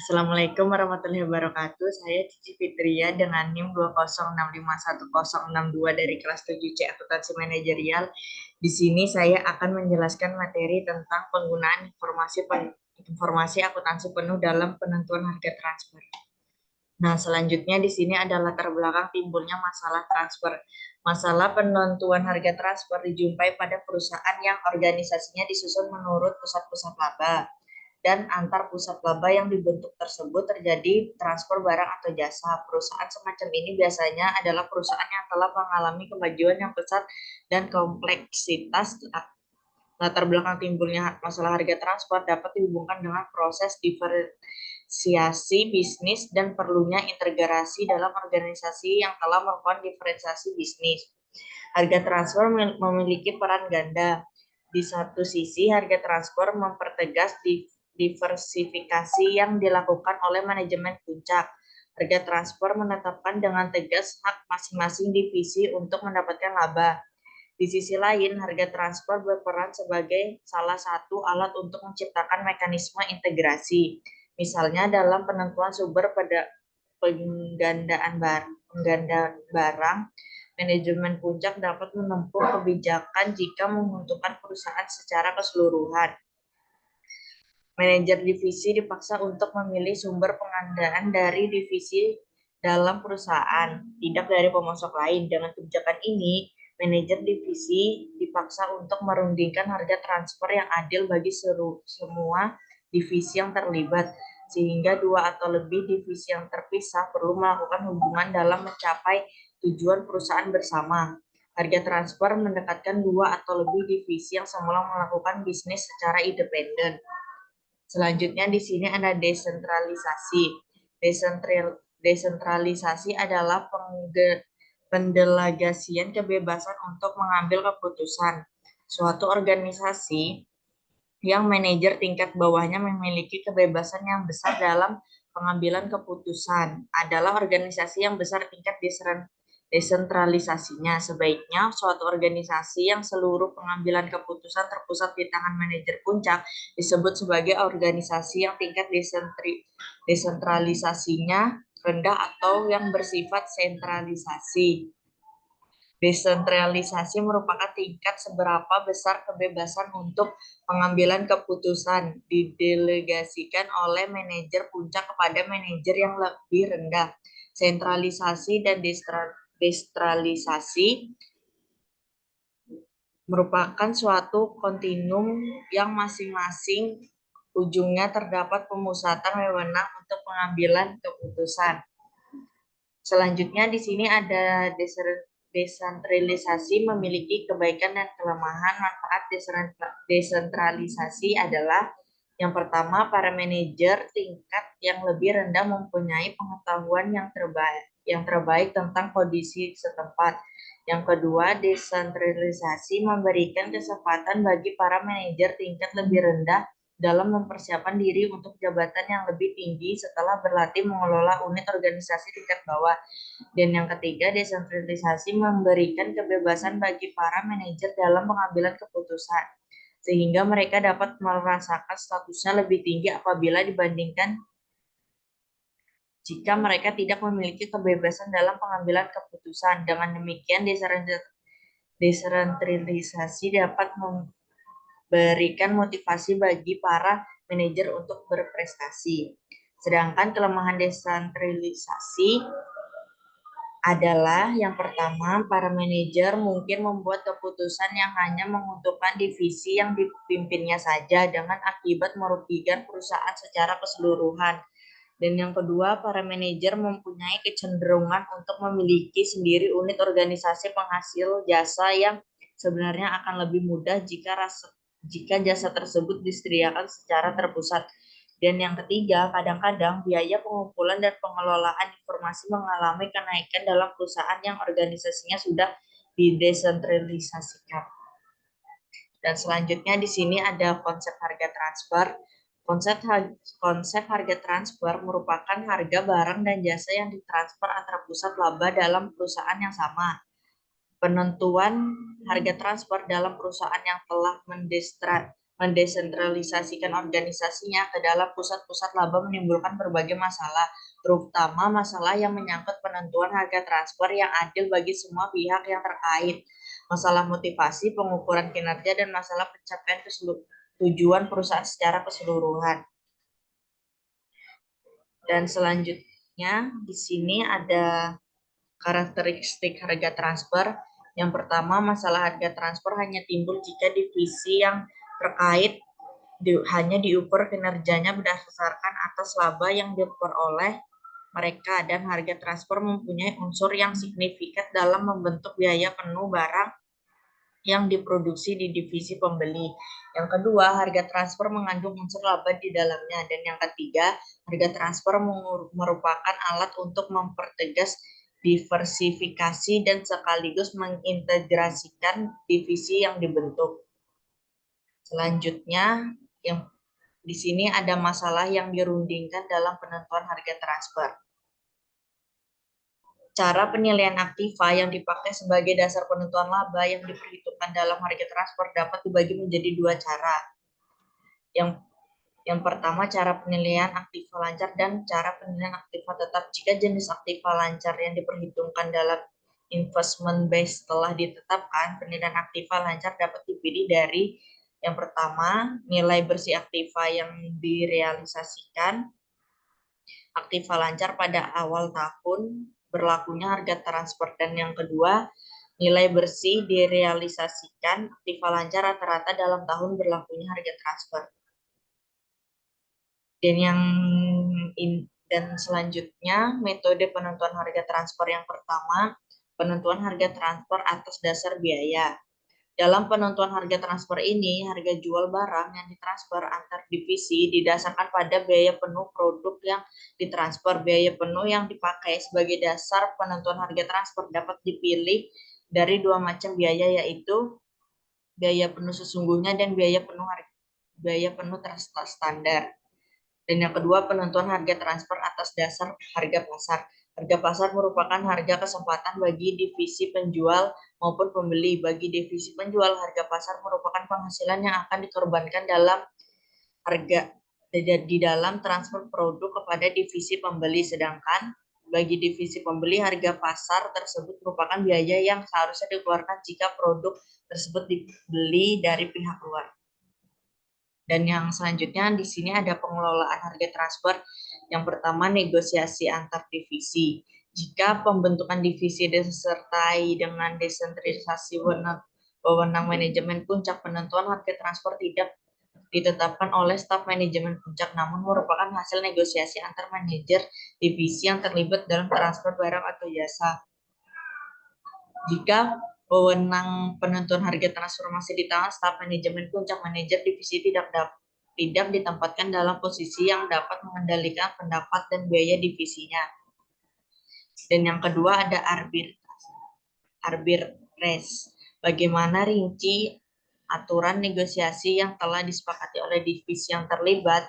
Assalamualaikum warahmatullahi wabarakatuh. Saya Cici Fitria dengan NIM 206511062 dari kelas 7C Akuntansi Manajerial. Di sini saya akan menjelaskan materi tentang penggunaan informasi akuntansi penuh dalam penentuan harga transfer. Nah, selanjutnya di sini ada latar belakang timbulnya masalah transfer. Masalah penentuan harga transfer dijumpai pada perusahaan yang organisasinya disusun menurut pusat-pusat laba dan antar pusat laba yang dibentuk tersebut terjadi transfer barang atau jasa. Perusahaan semacam ini biasanya adalah perusahaan yang telah mengalami kemajuan yang pesat dan kompleksitas. Latar belakang timbulnya masalah harga transfer dapat dihubungkan dengan proses diferensiasi bisnis dan perlunya integrasi dalam organisasi yang telah melakukan diferensiasi bisnis. Harga transfer memiliki peran ganda. Di satu sisi, harga transfer mempertegas diversifikasi yang dilakukan oleh manajemen puncak. Harga transfer menetapkan dengan tegas hak masing-masing divisi untuk mendapatkan laba. Di sisi lain, harga transfer berperan sebagai salah satu alat untuk menciptakan mekanisme integrasi. Misalnya dalam penentuan sumber pada penggandaan barang, manajemen puncak dapat menempuh kebijakan jika menguntungkan perusahaan secara keseluruhan. Manajer divisi dipaksa untuk memilih sumber pengadaan dari divisi dalam perusahaan, tidak dari pemasok lain. Dengan kebijakan ini, manajer divisi dipaksa untuk merundingkan harga transfer yang adil bagi semua divisi yang terlibat, sehingga dua atau lebih divisi yang terpisah perlu melakukan hubungan dalam mencapai tujuan perusahaan bersama. Harga transfer mendekatkan dua atau lebih divisi yang semula melakukan bisnis secara independen. Selanjutnya di sini ada desentralisasi. Desentralisasi adalah pendelegasian kebebasan untuk mengambil keputusan. Suatu organisasi yang manajer tingkat bawahnya memiliki kebebasan yang besar dalam pengambilan keputusan adalah organisasi yang besar tingkat desentralisasinya. Sebaiknya suatu organisasi yang seluruh pengambilan keputusan terpusat di tangan manajer puncak disebut sebagai organisasi yang tingkat desentralisasinya rendah atau yang bersifat sentralisasi. Desentralisasi merupakan tingkat seberapa besar kebebasan untuk pengambilan keputusan didelegasikan oleh manajer puncak kepada manajer yang lebih rendah. Sentralisasi dan desentralisasi merupakan suatu kontinum yang masing-masing ujungnya terdapat pemusatan wewenang untuk pengambilan keputusan. Selanjutnya di sini ada desentralisasi memiliki kebaikan dan kelemahan. Manfaat desentralisasi adalah yang pertama, para manajer tingkat yang lebih rendah mempunyai pengetahuan yang terbaik tentang kondisi setempat. Yang kedua, desentralisasi memberikan kesempatan bagi para manajer tingkat lebih rendah dalam mempersiapkan diri untuk jabatan yang lebih tinggi setelah berlatih mengelola unit organisasi tingkat bawah. Dan yang ketiga, desentralisasi memberikan kebebasan bagi para manajer dalam pengambilan keputusan, sehingga mereka dapat merasakan statusnya lebih tinggi apabila dibandingkan jika mereka tidak memiliki kebebasan dalam pengambilan keputusan. Dengan demikian, desentralisasi dapat memberikan motivasi bagi para manajer untuk berprestasi. Sedangkan kelemahan desentralisasi adalah yang pertama, para manajer mungkin membuat keputusan yang hanya menguntungkan divisi yang dipimpinnya saja dengan akibat merugikan perusahaan secara keseluruhan. Dan yang kedua, para manajer mempunyai kecenderungan untuk memiliki sendiri unit organisasi penghasil jasa yang sebenarnya akan lebih mudah jika jasa tersebut disediakan secara terpusat. Dan yang ketiga, kadang-kadang biaya pengumpulan dan pengelolaan informasi mengalami kenaikan dalam perusahaan yang organisasinya sudah didesentralisasikan. Dan selanjutnya di sini ada konsep harga transfer. Konsep harga transfer merupakan harga barang dan jasa yang ditransfer antara pusat laba dalam perusahaan yang sama. Penentuan harga transfer dalam perusahaan yang telah mendesentralisasikan organisasinya ke dalam pusat-pusat laba menimbulkan berbagai masalah, terutama masalah yang menyangkut penentuan harga transfer yang adil bagi semua pihak yang terkait, masalah motivasi, pengukuran kinerja, dan masalah pencapaian tujuan perusahaan secara keseluruhan. Dan selanjutnya di sini ada karakteristik harga transfer. Yang pertama, masalah harga transfer hanya timbul jika divisi yang terkait hanya diukur kinerjanya berdasarkan atas laba yang diperoleh mereka, dan harga transfer mempunyai unsur yang signifikan dalam membentuk biaya penuh barang yang diproduksi di divisi pembeli. Yang kedua, harga transfer mengandung unsur laba di dalamnya. Dan yang ketiga, harga transfer merupakan alat untuk mempertegas diversifikasi dan sekaligus mengintegrasikan divisi yang dibentuk. Selanjutnya, yang di sini ada masalah yang dirundingkan dalam penentuan harga transfer. Cara penilaian aktiva yang dipakai sebagai dasar penentuan laba yang diperhitungkan dalam harga transfer dapat dibagi menjadi dua cara. Yang pertama, cara penilaian aktiva lancar dan cara penilaian aktiva tetap. Jika jenis aktiva lancar yang diperhitungkan dalam investment base telah ditetapkan, penilaian aktiva lancar dapat dipilih dari yang pertama, nilai bersih aktiva yang direalisasikan, aktiva lancar pada awal tahun berlakunya harga transfer, dan yang kedua, nilai bersih direalisasikan aktiva lancar rata-rata dalam tahun berlakunya harga transfer. Dan selanjutnya, metode penentuan harga transfer yang pertama, penentuan harga transfer atas dasar biaya. Dalam penentuan harga transfer ini, harga jual barang yang ditransfer antar divisi didasarkan pada biaya penuh produk yang ditransfer. Biaya penuh yang dipakai sebagai dasar penentuan harga transfer dapat dipilih dari dua macam biaya, yaitu biaya penuh sesungguhnya dan biaya penuh standar. Dan yang kedua, penentuan harga transfer atas dasar harga pasar. Harga pasar merupakan harga kesempatan bagi divisi penjual maupun pembeli. Bagi divisi penjual, harga pasar merupakan penghasilan yang akan dikorbankan dalam harga di dalam transfer produk kepada divisi pembeli. Sedangkan bagi divisi pembeli, harga pasar tersebut merupakan biaya yang seharusnya dikeluarkan jika produk tersebut dibeli dari pihak luar. Dan yang selanjutnya di sini ada pengelolaan harga transfer. Yang pertama, negosiasi antar divisi. Jika pembentukan divisi disertai dengan desentralisasi wewenang manajemen puncak, penentuan harga transfer tidak ditetapkan oleh staf manajemen puncak, namun merupakan hasil negosiasi antar manajer divisi yang terlibat dalam transfer barang atau jasa. Jika wewenang penentuan harga transformasi di tangan staf manajemen puncak, manajer divisi tidak ditempatkan dalam posisi yang dapat mengendalikan pendapat dan biaya divisinya. Dan yang kedua ada arbitrase. Bagaimana rinci aturan negosiasi yang telah disepakati oleh divisi yang terlibat.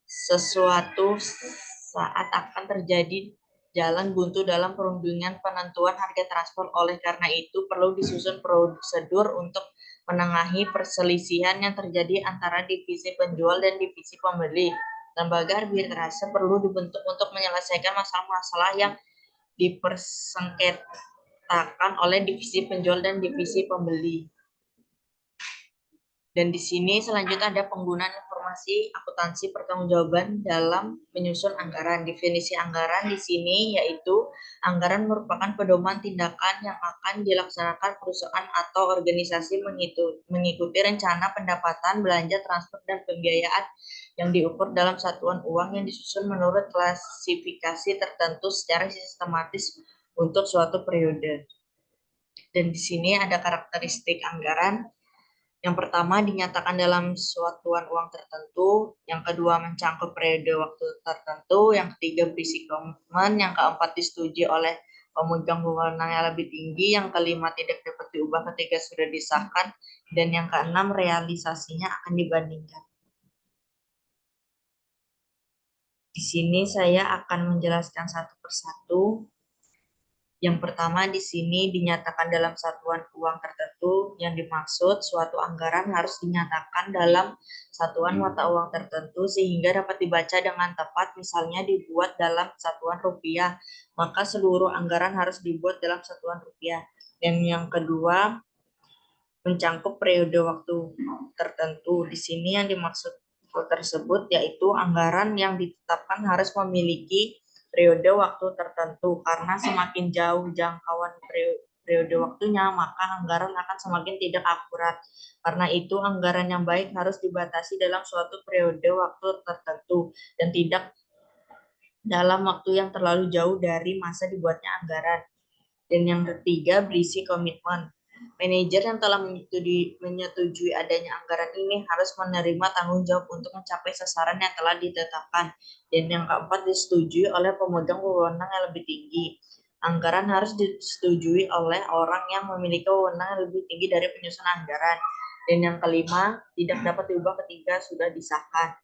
Sesuatu saat akan terjadi jalan buntu dalam perundingan penentuan harga transfer. Oleh karena itu, perlu disusun prosedur untuk menengahi perselisihan yang terjadi antara divisi penjual dan divisi pembeli. Lembaga arbitrase perlu dibentuk untuk menyelesaikan masalah-masalah yang dipersengketakan oleh divisi penjual dan divisi pembeli. Dan di sini selanjutnya ada penggunaan informasi akuntansi pertanggungjawaban dalam menyusun anggaran. Definisi anggaran di sini yaitu anggaran merupakan pedoman tindakan yang akan dilaksanakan perusahaan atau organisasi mengikuti rencana pendapatan, belanja, transfer, dan pembiayaan yang diukur dalam satuan uang yang disusun menurut klasifikasi tertentu secara sistematis untuk suatu periode. Dan di sini ada karakteristik anggaran. Yang pertama, dinyatakan dalam satuan uang tertentu. Yang kedua, mencangkup periode waktu tertentu. Yang ketiga, berisi komitmen. Yang keempat, disetujui oleh pemegang wewenang yang lebih tinggi. Yang kelima, tidak dapat diubah ketika sudah disahkan. Dan yang keenam, realisasinya akan dibandingkan. Di sini saya akan menjelaskan satu persatu. Yang pertama di sini dinyatakan dalam satuan uang tertentu. Yang dimaksud suatu anggaran harus dinyatakan dalam satuan mata uang tertentu sehingga dapat dibaca dengan tepat, misalnya dibuat dalam satuan rupiah, maka seluruh anggaran harus dibuat dalam satuan rupiah. Dan yang kedua, mencangkup periode waktu tertentu. Di sini yang dimaksud hal tersebut yaitu anggaran yang ditetapkan harus memiliki periode waktu tertentu, karena semakin jauh jangkauan periode waktunya, maka anggaran akan semakin tidak akurat. Karena itu, anggaran yang baik harus dibatasi dalam suatu periode waktu tertentu dan tidak dalam waktu yang terlalu jauh dari masa dibuatnya anggaran. Dan yang ketiga, berisi komitmen. Manajer yang telah menyetujui adanya anggaran ini harus menerima tanggung jawab untuk mencapai sasaran yang telah ditetapkan. Dan yang keempat, disetujui oleh pemegang wewenang yang lebih tinggi. Anggaran harus disetujui oleh orang yang memiliki wewenang yang lebih tinggi dari penyusun anggaran. Dan yang kelima, tidak dapat diubah ketika sudah disahkan.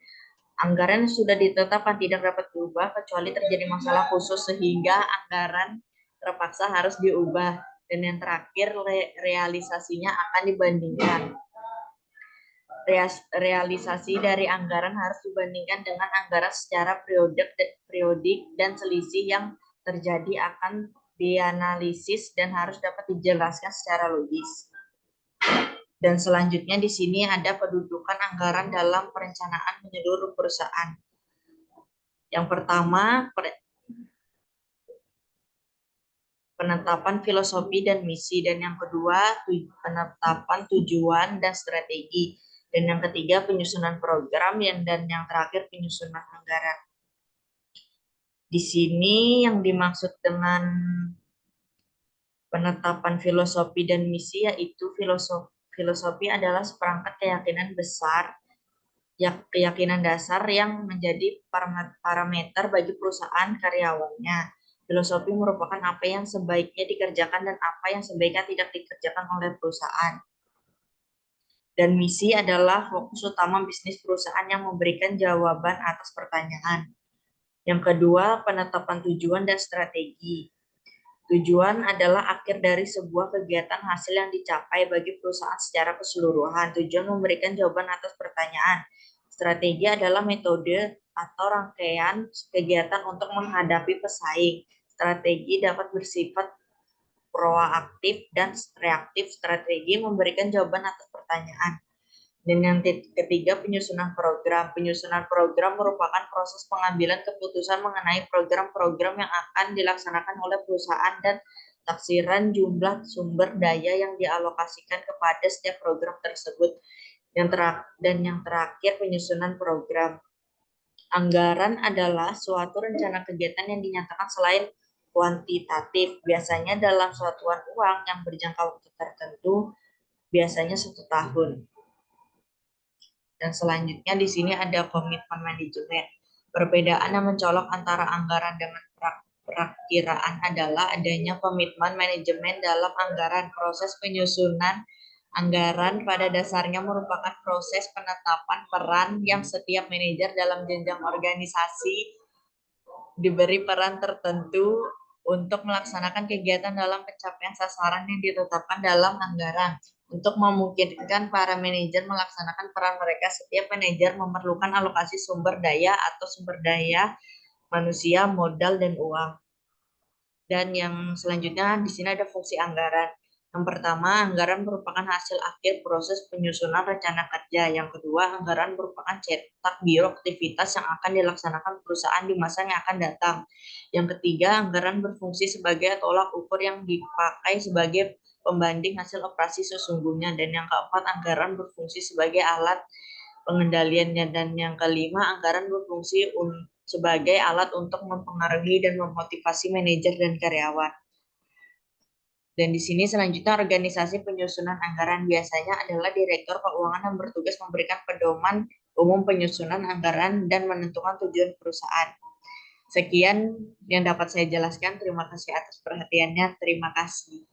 Anggaran yang sudah ditetapkan tidak dapat diubah kecuali terjadi masalah khusus sehingga anggaran terpaksa harus diubah. Dan yang terakhir, realisasinya akan dibandingkan. Realisasi dari anggaran harus dibandingkan dengan anggaran secara periodik dan selisih yang terjadi akan dianalisis dan harus dapat dijelaskan secara logis. Dan selanjutnya di sini ada kedudukan anggaran dalam perencanaan menyeluruh perusahaan. Yang pertama, penetapan filosofi dan misi, dan yang kedua penetapan tujuan dan strategi, dan yang ketiga penyusunan program, dan yang terakhir penyusunan anggaran. Di sini yang dimaksud dengan penetapan filosofi dan misi yaitu filosofi adalah seperangkat keyakinan besar, keyakinan dasar yang menjadi parameter bagi perusahaan karyawannya. Filosofi merupakan apa yang sebaiknya dikerjakan dan apa yang sebaiknya tidak dikerjakan oleh perusahaan. Dan misi adalah fokus utama bisnis perusahaan yang memberikan jawaban atas pertanyaan. Yang kedua, penetapan tujuan dan strategi. Tujuan adalah akhir dari sebuah kegiatan hasil yang dicapai bagi perusahaan secara keseluruhan. Tujuan memberikan jawaban atas pertanyaan. Strategi adalah metode atau rangkaian kegiatan untuk menghadapi pesaing. Strategi dapat bersifat proaktif dan reaktif. Strategi memberikan jawaban atas pertanyaan. Dan yang ketiga, penyusunan program. Penyusunan program merupakan proses pengambilan keputusan mengenai program-program yang akan dilaksanakan oleh perusahaan dan taksiran jumlah sumber daya yang dialokasikan kepada setiap program tersebut. Dan yang terakhir, penyusunan program. Anggaran adalah suatu rencana kegiatan yang dinyatakan selain kuantitatif, biasanya dalam satuan uang yang berjangka waktu tertentu, biasanya 1 tahun. Dan selanjutnya di sini ada komitmen manajemen. Perbedaan yang mencolok antara anggaran dengan perakiraan adalah adanya komitmen manajemen dalam anggaran. Proses penyusunan anggaran pada dasarnya merupakan proses penetapan peran yang setiap manajer dalam jenjang organisasi diberi peran tertentu untuk melaksanakan kegiatan dalam pencapaian sasaran yang ditetapkan dalam anggaran. Untuk memungkinkan para manajer melaksanakan peran mereka, setiap manajer memerlukan alokasi sumber daya atau sumber daya manusia, modal, dan uang. Dan yang selanjutnya di sini ada fungsi anggaran. Yang pertama, anggaran merupakan hasil akhir proses penyusunan rencana kerja. Yang kedua, anggaran merupakan cetak biru aktivitas yang akan dilaksanakan perusahaan di masa yang akan datang. Yang ketiga, anggaran berfungsi sebagai tolak ukur yang dipakai sebagai pembanding hasil operasi sesungguhnya. Dan yang keempat, anggaran berfungsi sebagai alat pengendaliannya. Dan yang kelima, anggaran berfungsi sebagai alat untuk mempengaruhi dan memotivasi manajer dan karyawan. Dan di sini selanjutnya organisasi penyusunan anggaran biasanya adalah direktur keuangan yang bertugas memberikan pedoman umum penyusunan anggaran dan menentukan tujuan perusahaan. Sekian yang dapat saya jelaskan. Terima kasih atas perhatiannya. Terima kasih.